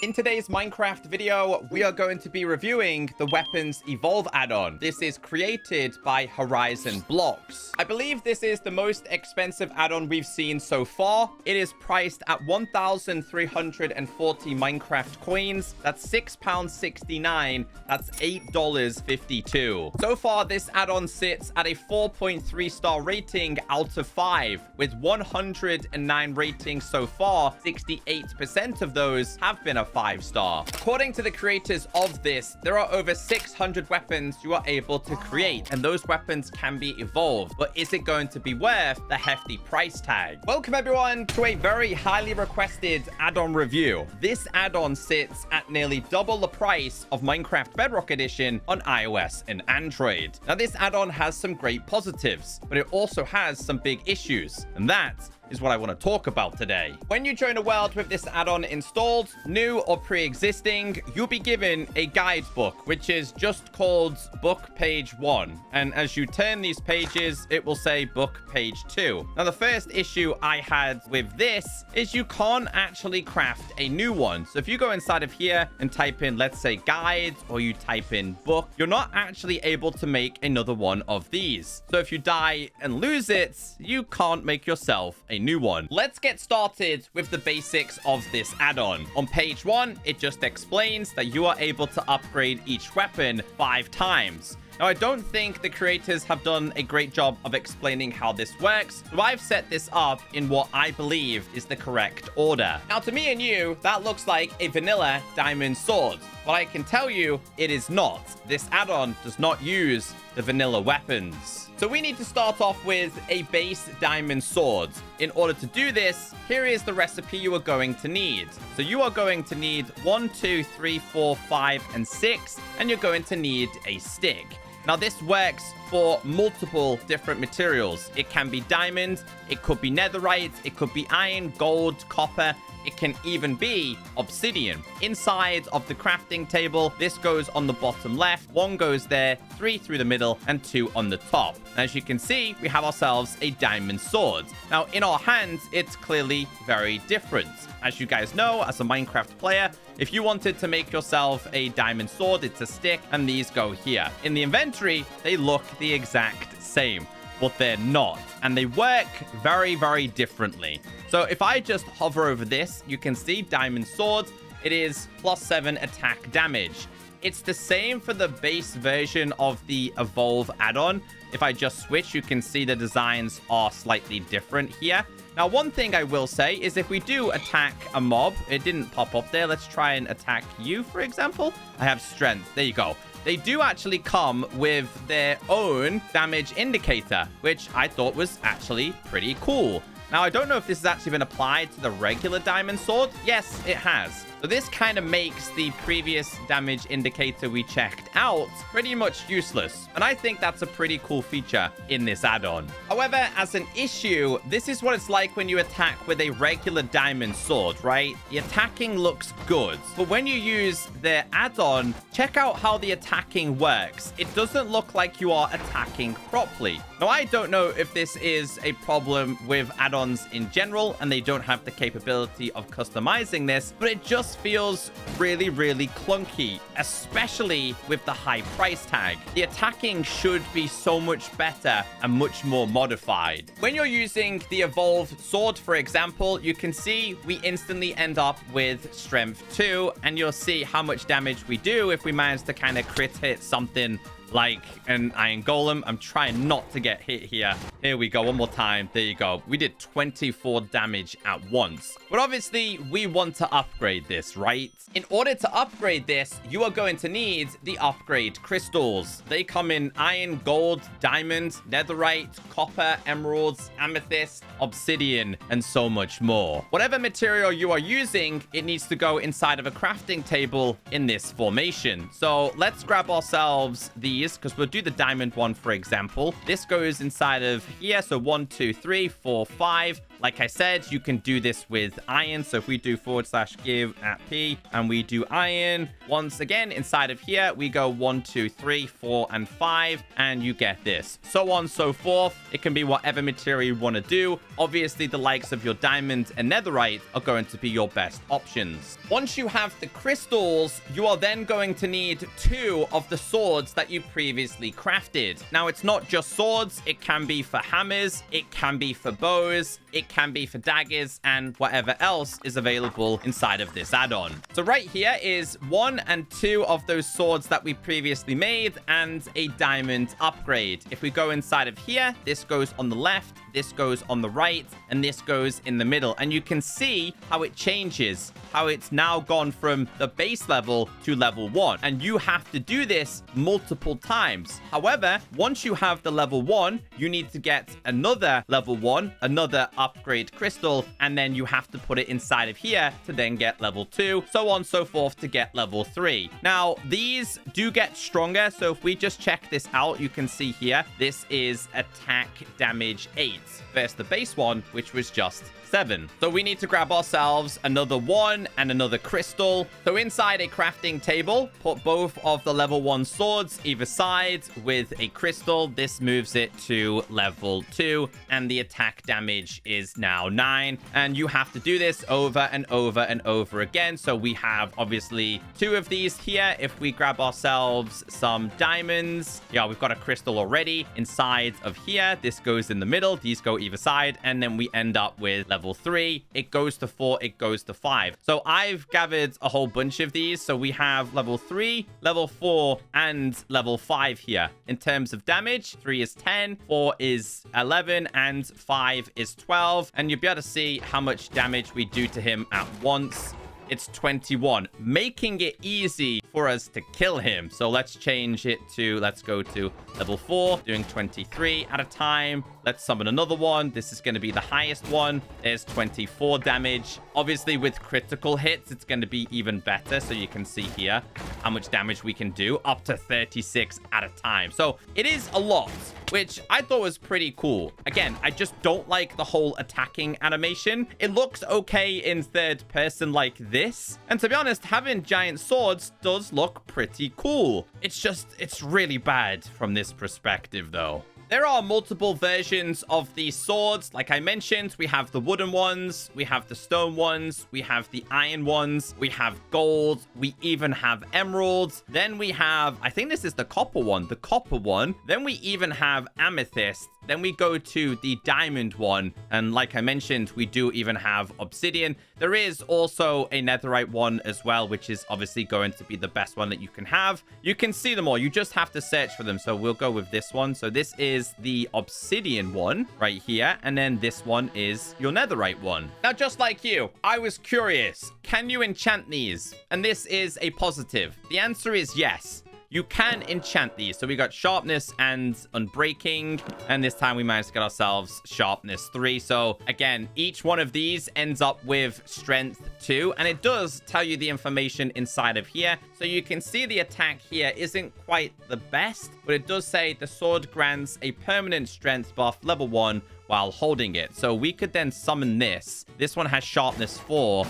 In today's Minecraft video, we are going to be reviewing the Weapons Evolve add-on. This is created by Horizon Blocks. I believe this is the most expensive add-on we've seen so far. It is priced at 1,340 Minecraft coins. That's £6.69. That's $8.52. So far, this add-on sits at a 4.3 star rating out of 5, with 109 ratings so far. 68% of those have been a 5-star. According to the creators of this, there are over 600 weapons you are able to create, and those weapons can be evolved. But is it going to be worth the hefty price tag? Welcome everyone to a very highly requested add-on review. This add-on sits at nearly double the price of Minecraft Bedrock Edition on iOS and Android. Now, this add-on has some great positives, but it also has some big issues, and that is what I want to talk about today. When you join a world with this add-on installed, new or pre-existing, you'll be given a guidebook, which is just called Book Page 1. And as you turn these pages, it will say Book Page 2. Now, the first issue I had with this is you can't actually craft a new one. So if you go inside of here and type in, let's say, guides, or you type in book, you're not actually able to make another one of these. So if you die and lose it, you can't make yourself a new one. Let's get started with the basics of this add-on. On page 1, it just explains that you are able to upgrade each weapon 5 times. Now, I don't think the creators have done a great job of explaining how this works, so I've set this up in what I believe is the correct order. Now, to me and you, that looks like a vanilla diamond sword, but I can tell you it is not. This add-on does not use the vanilla weapons. So we need to start off with a base diamond sword. In order to do this, here is the recipe you are going to need. So you are going to need 1, 2, 3, 4, 5, and 6, and you're going to need a stick. Now, this works for multiple different materials. It can be diamond, it could be netherite, it could be iron, gold, copper. It can even be obsidian. Inside of the crafting table, this goes on the bottom left, 1 goes there, 3 through the middle, and 2 on the top. As you can see, we have ourselves a diamond sword. Now, in our hands, it's clearly very different. As you guys know, as a Minecraft player, if you wanted to make yourself a diamond sword, it's a stick, and these go here. In the inventory, they look the exact same, but they're not, and they work very, very differently. So if I just hover over this, you can see diamond sword. It is +7 attack damage. It's the same for the base version of the Evolve add-on. If I just switch, you can see the designs are slightly different here. Now, one thing I will say is if we do attack a mob, it didn't pop up there. Let's try and attack you, for example. I have strength. There you go. They do actually come with their own damage indicator, which I thought was actually pretty cool. Now, I don't know if this has actually been applied to the regular diamond sword. Yes, it has. So this kind of makes the previous damage indicator we checked out pretty much useless. And I think that's a pretty cool feature in this add-on. However, as an issue, this is what it's like when you attack with a regular diamond sword, right? The attacking looks good. But when you use their add-on, check out how the attacking works. It doesn't look like you are attacking properly. Now, I don't know if this is a problem with add-ons in general, and they don't have the capability of customizing this, but it just feels really, really clunky, especially with the high price tag. The attacking should be so much better and much more modified. When you're using the evolved sword, for example, you can see we instantly end up with strength 2, and you'll see how much damage we do if we manage to kind of crit hit something like an iron golem. I'm trying not to get hit here. Here we go. One more time. There you go. We did 24 damage at once. But obviously, we want to upgrade this, right? In order to upgrade this, you are going to need the upgrade crystals. They come in iron, gold, diamond, netherite, copper, emeralds, amethyst, obsidian, and so much more. Whatever material you are using, it needs to go inside of a crafting table in this formation. So let's grab ourselves the because we'll do the diamond one, for example. This goes inside of here. So 1, 2, 3, 4, 5. Like I said, you can do this with iron. So if we do /give at P and we do iron, once again, inside of here, we go 1, 2, 3, 4, and 5, and you get this. So on, so forth. It can be whatever material you want to do. Obviously, the likes of your diamond and netherite are going to be your best options. Once you have the crystals, you are then going to need 2 of the swords that you previously crafted. Now, it's not just swords. It can be for hammers. It can be for bows. It can be for daggers and whatever else is available inside of this add-on. So right here is 1 and 2 of those swords that we previously made and a diamond upgrade. If we go inside of here, this goes on the left, this goes on the right, and this goes in the middle. And you can see how it changes, how it's now gone from the base level to level 1. And you have to do this multiple times. However, once you have the level 1, you need to get another level 1, another upgrade crystal, and then you have to put it inside of here to then get level 2, so on and so forth to get level 3. Now, these do get stronger. So if we just check this out, you can see here, this is attack damage 8 versus the base one, which was just 7. So we need to grab ourselves another 1 and another crystal. So inside a crafting table, put both of the level 1 swords either side with a crystal. This moves it to level 2, and the attack damage is now 9. And you have to do this over and over and over again. So we have obviously 2 of these here. If we grab ourselves some diamonds, yeah, we've got a crystal already inside of here. This goes in the middle, these go either side, and then we end up with level 3. It goes to 4, it goes to 5. So I've gathered a whole bunch of these. So we have level 3, level 4, and level 5 here. In terms of damage, 3 is 10, 4 is 11, and 5 is 12. And you'll be able to see how much damage we do to him at once. It's 21, making it easy for us to kill him. So let's change it to, let's go to level 4, doing 23 at a time. Let's summon another one. This is going to be the highest one. There's 24 damage. Obviously, with critical hits, it's going to be even better. So you can see here how much damage we can do, up to 36 at a time. So it is a lot, which I thought was pretty cool. Again, I just don't like the whole attacking animation. It looks okay in third person like this. And to be honest, having giant swords does look pretty cool. It's really bad from this perspective, though. There are multiple versions of these swords. Like I mentioned, we have the wooden ones, we have the stone ones, we have the iron ones, we have gold, we even have emeralds. Then we have, I think this is the copper one. Then we even have amethyst. Then we go to the diamond one. And like I mentioned, we do even have obsidian. There is also a netherite one as well, which is obviously going to be the best one that you can have. You can see them all. You just have to search for them. So we'll go with this one. So this is the obsidian one right here. And then this one is your netherite one. Now, just like you, I was curious. Can you enchant these? And this is a positive. The answer is yes. You can enchant these. So we got sharpness and unbreaking. And this time we managed to get ourselves sharpness 3. So again, each one of these ends up with strength 2. And it does tell you the information inside of here. So you can see the attack here isn't quite the best. But it does say the sword grants a permanent strength buff level 1 while holding it. So we could then summon this. This one has sharpness 4.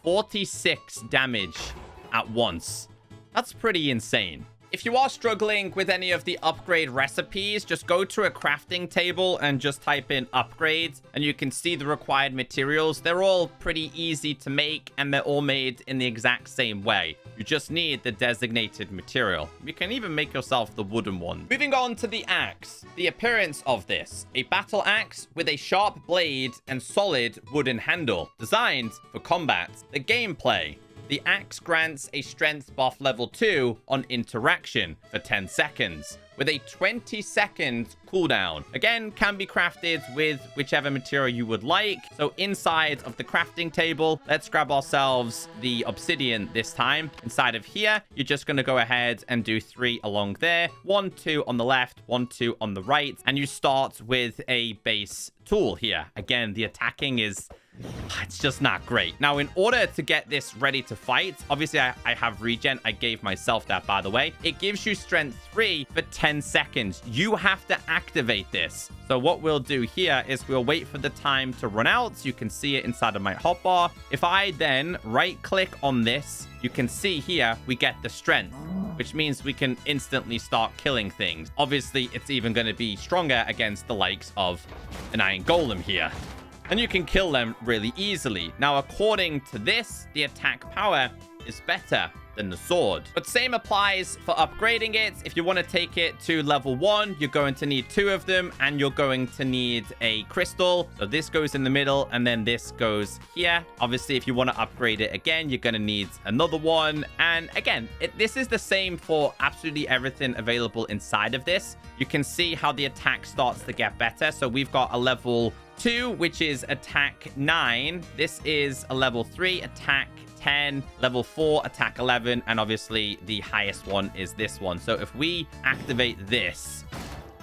46 damage at once. That's pretty insane. If you are struggling with any of the upgrade recipes, just go to a crafting table and just type in upgrades, and you can see the required materials. They're all pretty easy to make, and they're all made in the exact same way. You just need the designated material. You can even make yourself the wooden one. Moving on to the axe. The appearance of this. A battle axe with a sharp blade and solid wooden handle. Designed for combat. The gameplay. The axe grants a strength buff level 2 on interaction for 10 seconds with a 20-second cooldown. Again, can be crafted with whichever material you would like. So inside of the crafting table, let's grab ourselves the obsidian this time. Inside of here, you're just going to go ahead and do 3 along there. 1, 2 on the left, 1, 2 on the right. And you start with a base tool here. Again, the attacking is It's just not great. Now, in order to get this ready to fight, obviously I have regen. I gave myself that, by the way. It gives you strength 3 for 10 seconds. You have to activate this. So what we'll do here is we'll wait for the time to run out. So you can see it inside of my hotbar. If I then right click on this, you can see here we get the strength, which means we can instantly start killing things. Obviously, it's even going to be stronger against the likes of an iron golem here. And you can kill them really easily. Now, according to this, the attack power is better than the sword. But same applies for upgrading it. If you want to take it to level 1, you're going to need 2 of them, and you're going to need a crystal. So this goes in the middle, and then this goes here. Obviously, if you want to upgrade it again, you're going to need another one. And again, this is the same for absolutely everything available inside of this. You can see how the attack starts to get better. So we've got a level 2, which is attack 9. This is a level 3, attack 10, level 4, attack 11, and obviously the highest one is this one. So if we activate this,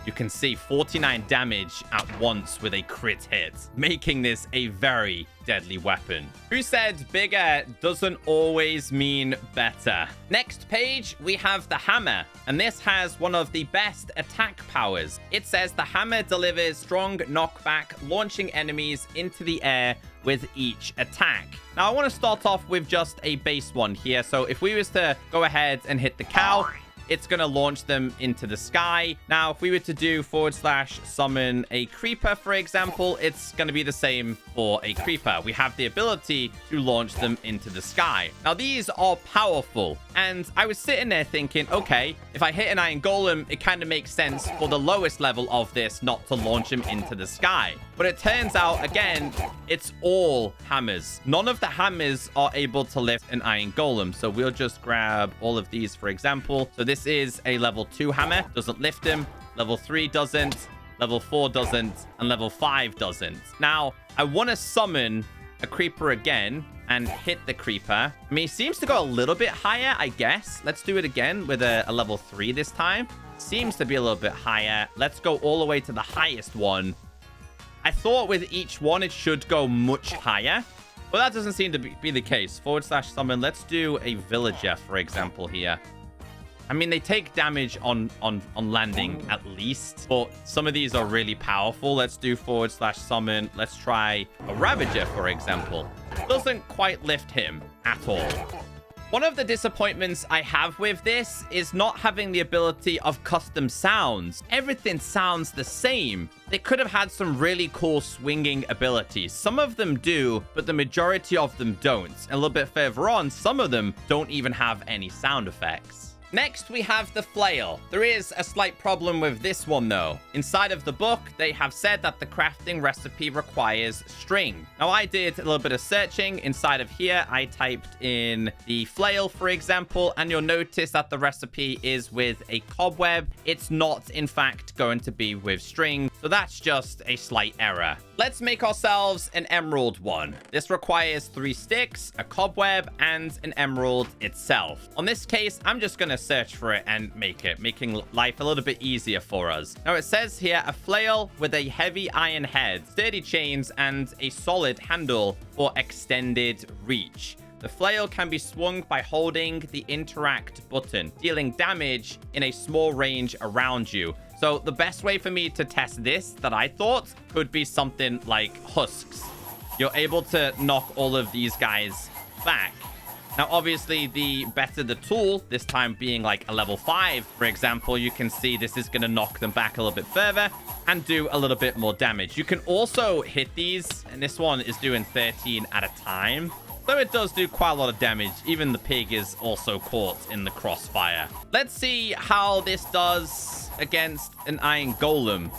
you can see 49 damage at once with a crit hit, making this a very deadly weapon. Who said bigger doesn't always mean better? Next page, we have the hammer, and this has one of the best attack powers. It says the hammer delivers strong knockback, launching enemies into the air with each attack. Now, I want to start off with just a base one here. So if we was to go ahead and hit the cow, it's going to launch them into the sky. Now, if we were to do / summon a creeper, for example, it's going to be the same for a creeper. We have the ability to launch them into the sky. Now, these are powerful. And I was sitting there thinking, okay, if I hit an iron golem, it kind of makes sense for the lowest level of this not to launch him into the sky. But it turns out, again, it's all hammers. None of the hammers are able to lift an iron golem. So we'll just grab all of these, for example. So this is a level 2 hammer. Doesn't lift him. Level 3 doesn't. Level 4 doesn't. And level 5 doesn't. Now, I want to summon a creeper again and hit the creeper. I mean, he seems to go a little bit higher, I guess. Let's do it again with a level 3 this time. Seems to be a little bit higher. Let's go all the way to the highest one. I thought with each one, it should go much higher. But that doesn't seem to be the case. / summon. Let's do a villager, for example, here. I mean, they take damage on landing at least, but some of these are really powerful. Let's do / summon. Let's try a Ravager, for example. Doesn't quite lift him at all. One of the disappointments I have with this is not having the ability of custom sounds. Everything sounds the same. They could have had some really cool swinging abilities. Some of them do, but the majority of them don't. And a little bit further on, some of them don't even have any sound effects. Next, we have the Flail. There is a slight problem with this one, though. Inside of the book, they have said that the crafting recipe requires string. Now, I did a little bit of searching. Inside of here, I typed in the Flail, for example, and you'll notice that the recipe is with a cobweb. It's not, in fact, going to be with string. So that's just a slight error. Let's make ourselves an emerald one. This requires 3 sticks, a cobweb, and an emerald itself. On this case, I'm just going to search for it and make it, making life a little bit easier for us. Now, it says here, a flail with a heavy iron head, sturdy chains, and a solid handle for extended reach. The flail can be swung by holding the interact button, dealing damage in a small range around you. So the best way for me to test this that I thought could be something like husks. You're able to knock all of these guys back. Now, obviously, the better the tool, this time being like a level 5, for example, you can see this is going to knock them back a little bit further and do a little bit more damage. You can also hit these, and this one is doing 13 at a time. So it does do quite a lot of damage. Even the pig is also caught in the crossfire. Let's see how this does against an iron golem.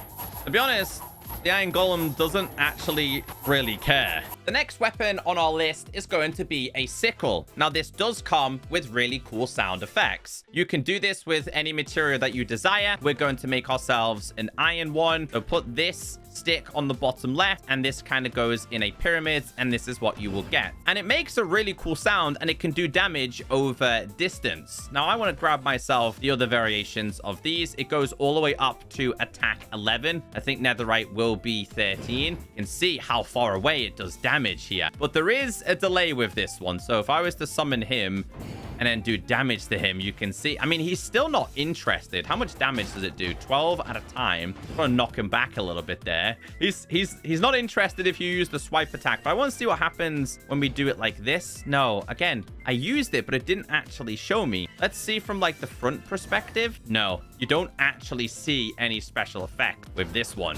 To be honest, the iron golem doesn't actually really care. The next weapon on our list is going to be a sickle. Now, this does come with really cool sound effects. You can do this with any material that you desire. We're going to make ourselves an iron one. So put this stick on the bottom left, and this kind of goes in a pyramid, and this is what you will get. And it makes a really cool sound, and it can do damage over distance. Now, I want to grab myself the other variations of these. It goes all the way up to attack 11. I think netherite will be 13. You can see how far away it does damage here. But there is a delay with this one. So if I was to summon him and then do damage to him, you can see, I mean, he's still not interested. How much damage does it do? 12 at a time. I'm gonna knock him back a little bit there. He's not interested if you use the swipe attack, but I want to see what happens when we do it like this. No, again, I used it, but it didn't actually show me. Let's see from like the front perspective. No, you don't actually see any special effect with this one.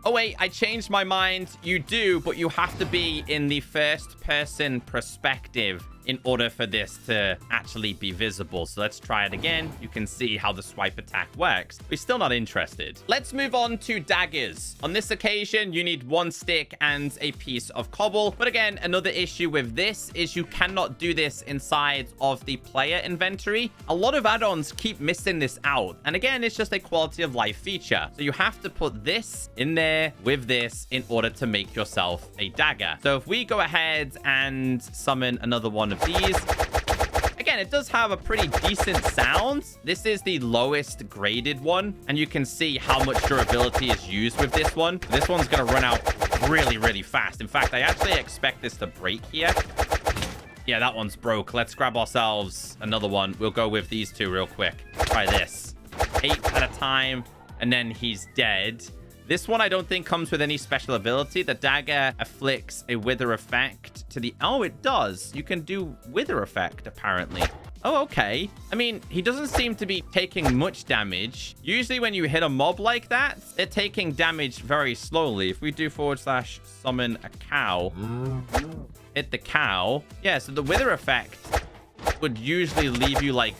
Oh, wait, I changed my mind. You do, but you have to be in the first person perspective in order for this to actually be visible. So let's try it again. You can see how the swipe attack works. We're still not interested. Let's move on to daggers. On this occasion, you need 1 stick and a piece of cobble. But again, another issue with this is you cannot do this inside of the player inventory. A lot of add-ons keep missing this out. And again, it's just a quality of life feature. So you have to put this in there with this in order to make yourself a dagger. So if we go ahead and summon another one of these, again, it does have a pretty decent sound. This is the lowest graded one, and you can see how much durability is used with this one. This one's gonna run out really, really fast. In fact, I actually expect this to break here. Yeah, that one's broke. Let's grab ourselves another one. We'll go with these two real quick. Try this. 8 at a time, and then he's dead. This one I don't think comes with any special ability. The dagger afflicts a wither effect to the... Oh, it does. You can do wither effect, apparently. Oh, okay. I mean, he doesn't seem to be taking much damage. Usually when you hit a mob like that, they're taking damage very slowly. If we do / summon a cow, hit the cow. Yeah, so the wither effect would usually leave you, like,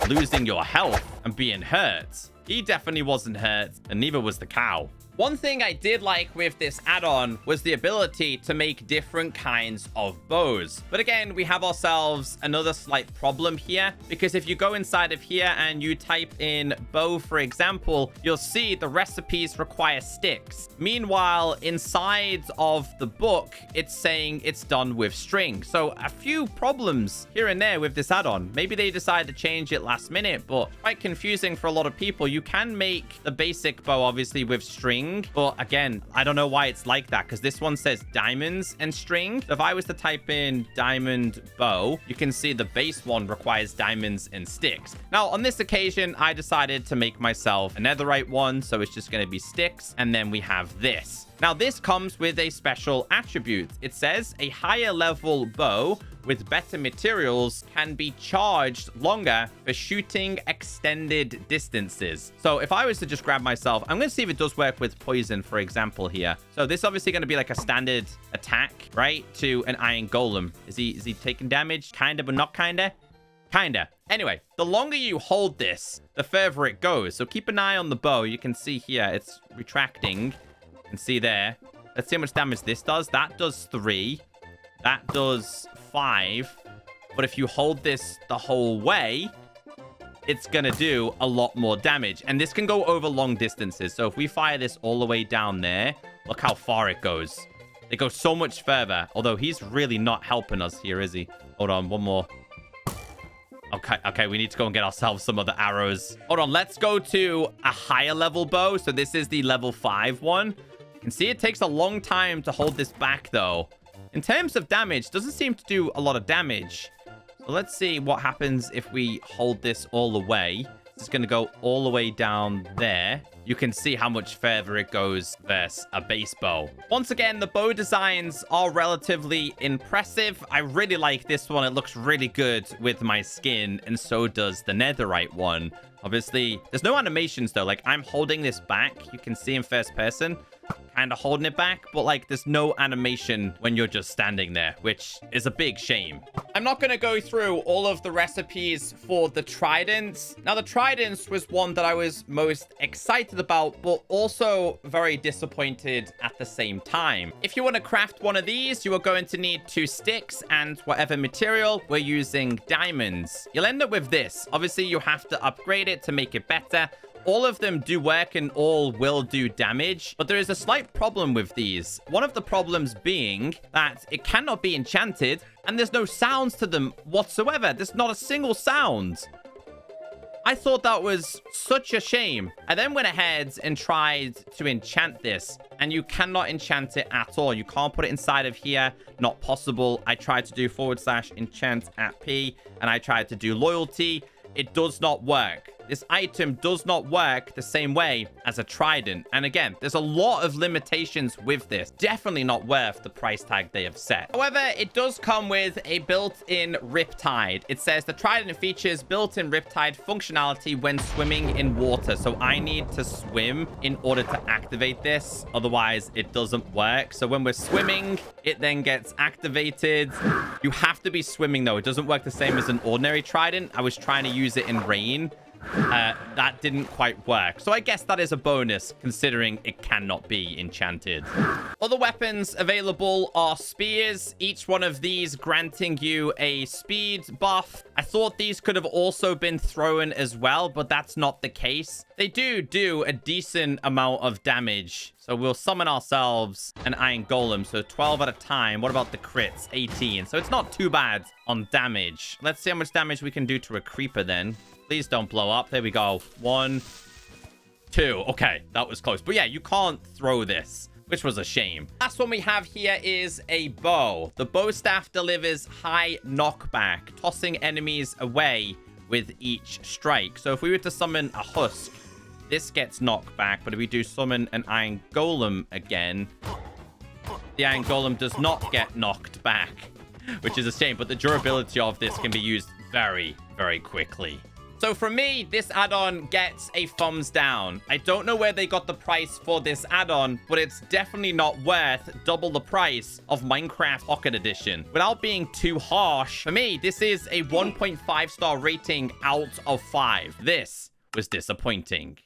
losing your health and being hurt. He definitely wasn't hurt, and neither was the cow. One thing I did like with this add-on was the ability to make different kinds of bows. But again, we have ourselves another slight problem here, because if you go inside of here and you type in bow, for example, you'll see the recipes require sticks. Meanwhile, inside of the book, it's saying it's done with string. So a few problems here and there with this add-on. Maybe they decided to change it last minute, but quite confusing for a lot of people. You can make the basic bow, obviously, with string. But again, I don't know why it's like that, because this one says diamonds and string. So if I was to type in diamond bow, you can see the base one requires diamonds and sticks. Now, on this occasion, I decided to make myself a netherite one. So it's just going to be sticks. And then we have this. Now, this comes with a special attribute. It says a higher level bow with better materials can be charged longer for shooting extended distances. So if I was to just grab myself, I'm going to see if it does work with poison, for example, here. So this is obviously going to be like a standard attack, right, to an iron golem. Is he taking damage? Kinda, but not kinda? Kinda. Anyway, the longer you hold this, the further it goes. So keep an eye on the bow. You can see here, it's retracting. You can see there. Let's see how much damage this does. That does 3. That does 5. But if you hold this the whole way, it's going to do a lot more damage. And this can go over long distances. So if we fire this all the way down there, look how far it goes. It goes so much further. Although he's really not helping us here, is he? Hold on, one more. Okay, we need to go and get ourselves some other arrows. Hold on, let's go to a higher level bow. So this is the level 5 one. You can see it takes a long time to hold this back, though. In terms of damage, doesn't seem to do a lot of damage. So let's see what happens if we hold this all the way. It's going to go all the way down there. You can see how much further it goes versus a base bow. Once again, the bow designs are relatively impressive. I really like this one. It looks really good with my skin, and so does the netherite one. Obviously, there's no animations, though. Like, I'm holding this back. You can see in first person, kind of holding it back, but like there's no animation when you're just standing there, which is a big shame. I'm not going to go through all of the recipes for the tridents. Now, the tridents was one that I was most excited about, but also very disappointed at the same time. If you want to craft one of these, you are going to need 2 sticks and whatever material. We're using diamonds. You'll end up with this. Obviously, you have to upgrade it to make it better. All of them do work and all will do damage, but there is a slight problem with these. One of the problems being that it cannot be enchanted and there's no sounds to them whatsoever. There's not a single sound. I thought that was such a shame. I then went ahead and tried to enchant this, and you cannot enchant it at all. You can't put it inside of here. Not possible. I tried to do /enchant at P, and I tried to do loyalty. It does not work. This item does not work the same way as a trident. And again, there's a lot of limitations with this. Definitely not worth the price tag they have set. However, it does come with a built-in Riptide. It says the trident features built-in Riptide functionality when swimming in water. So I need to swim in order to activate this. Otherwise, it doesn't work. So when we're swimming, it then gets activated. You have to be swimming, though. It doesn't work the same as an ordinary trident. I was trying to use it in rain. That didn't quite work. So I guess that is a bonus, considering it cannot be enchanted. Other weapons available are spears, each one of these granting you a speed buff. I thought these could have also been thrown as well, but that's not the case. They do a decent amount of damage. So we'll summon ourselves an Iron Golem. So 12 at a time. What about the crits? 18. So it's not too bad on damage. Let's see how much damage we can do to a creeper then. Please don't blow up. There we go. 1, 2. Okay, that was close. But yeah, you can't throw this, which was a shame. Last one we have here is a bow. The bow staff delivers high knockback, tossing enemies away with each strike. So if we were to summon a husk, this gets knocked back. But if we do summon an Iron Golem again, the Iron Golem does not get knocked back, which is a shame. But the durability of this can be used very, very quickly. So for me, this add-on gets a thumbs down. I don't know where they got the price for this add-on, but it's definitely not worth double the price of Minecraft Pocket Edition. Without being too harsh, for me, this is a 1.5 star rating out of 5. This was disappointing.